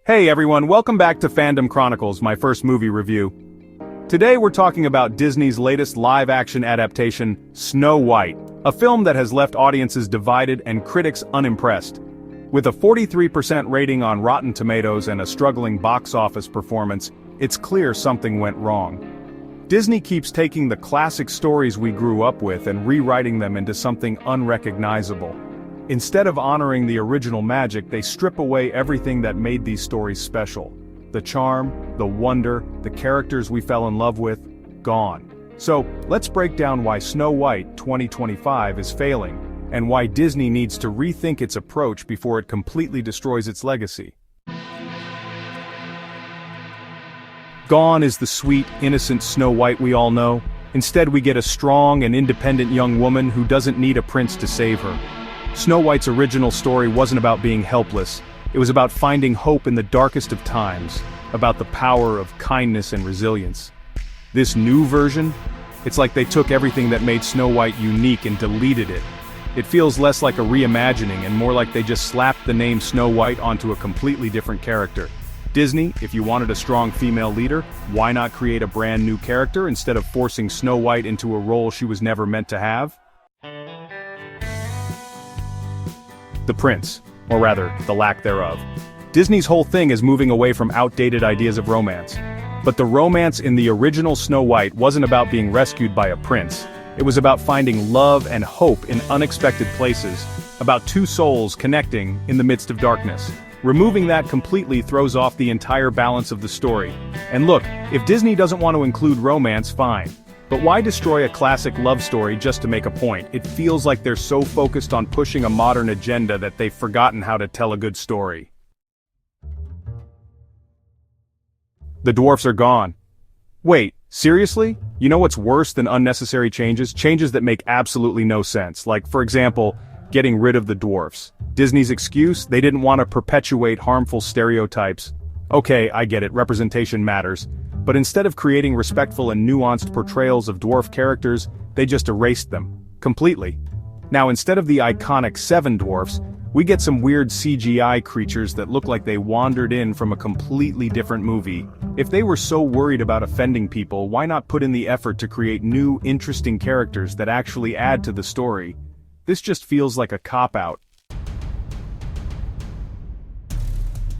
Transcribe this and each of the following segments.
Hey everyone, welcome back to Fandom Chronicles, my first movie review. Today we're talking about Disney's latest live-action adaptation, Snow White, a film that has left audiences divided and critics unimpressed. With a 43% rating on Rotten Tomatoes and a struggling box office performance, it's clear something went wrong. Disney keeps taking the classic stories we grew up with and rewriting them into something unrecognizable. Instead of honoring the original magic, they strip away everything that made these stories special. The charm, the wonder, the characters we fell in love with, gone. So, let's break down why Snow White 2025 is failing, and why Disney needs to rethink its approach before it completely destroys its legacy. Gone is the sweet, innocent Snow White we all know. Instead we get a strong and independent young woman who doesn't need a prince to save her. Snow White's original story wasn't about being helpless, it was about finding hope in the darkest of times, about the power of kindness and resilience. This new version? It's like they took everything that made Snow White unique and deleted it. It feels less like a reimagining and more like they just slapped the name Snow White onto a completely different character. Disney, if you wanted a strong female leader, why not create a brand new character instead of forcing Snow White into a role she was never meant to have? The prince, or rather, the lack thereof. Disney's whole thing is moving away from outdated ideas of romance. But the romance in the original Snow White wasn't about being rescued by a prince. It was about finding love and hope in unexpected places, about two souls connecting in the midst of darkness. Removing that completely throws off the entire balance of the story. And look, if Disney doesn't want to include romance, fine. But why destroy a classic love story just to make a point? It feels like they're so focused on pushing a modern agenda that they've forgotten how to tell a good story. The dwarfs are gone. Wait, seriously? You know what's worse than unnecessary changes? Changes that make absolutely no sense, like, for example, getting rid of the dwarfs. Disney's excuse? They didn't want to perpetuate harmful stereotypes. Okay, I get it, representation matters. But instead of creating respectful and nuanced portrayals of dwarf characters, they just erased them. Completely. Now instead of the iconic 7 dwarfs, we get some weird CGI creatures that look like they wandered in from a completely different movie. If they were so worried about offending people, why not put in the effort to create new, interesting characters that actually add to the story? This just feels like a cop-out.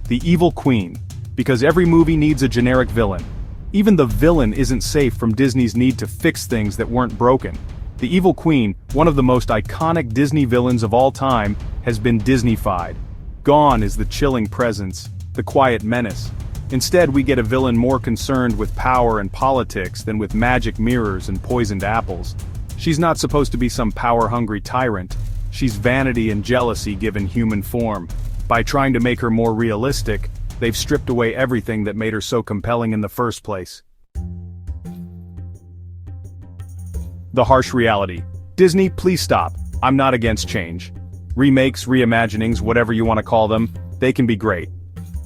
The evil queen. Because every movie needs a generic villain. Even the villain isn't safe from Disney's need to fix things that weren't broken. The Evil Queen, one of the most iconic Disney villains of all time, has been Disneyfied. Gone is the chilling presence, the quiet menace. Instead we get a villain more concerned with power and politics than with magic mirrors and poisoned apples. She's not supposed to be some power-hungry tyrant. She's vanity and jealousy given human form. By trying to make her more realistic, they've stripped away everything that made her so compelling in the first place. The harsh reality. Disney, please stop. I'm not against change. Remakes, reimaginings, whatever you want to call them, they can be great.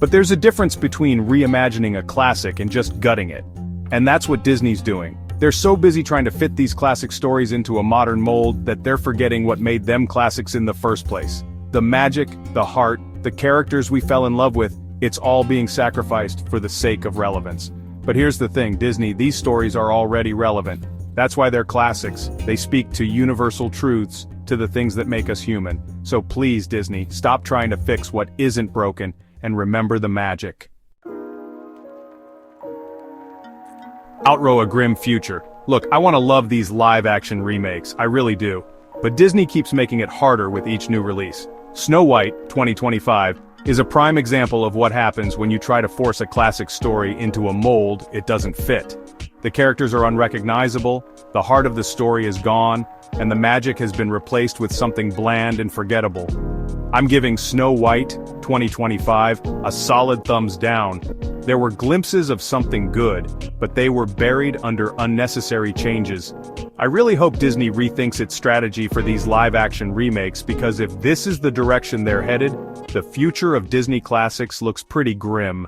But there's a difference between reimagining a classic and just gutting it. And that's what Disney's doing. They're so busy trying to fit these classic stories into a modern mold that they're forgetting what made them classics in the first place. The magic, the heart, the characters we fell in love with, it's all being sacrificed for the sake of relevance. But here's the thing, Disney, these stories are already relevant. That's why they're classics. They speak to universal truths, to the things that make us human. So please, Disney, stop trying to fix what isn't broken, and remember the magic. Outgrow a grim future. Look, I want to love these live-action remakes, I really do. But Disney keeps making it harder with each new release. Snow White, 2025, is a prime example of what happens when you try to force a classic story into a mold it doesn't fit. The characters are unrecognizable, the heart of the story is gone, and the magic has been replaced with something bland and forgettable. I'm giving Snow White 2025 a solid thumbs down. There were glimpses of something good, but they were buried under unnecessary changes. I really hope Disney rethinks its strategy for these live-action remakes, because if this is the direction they're headed, the future of Disney classics looks pretty grim.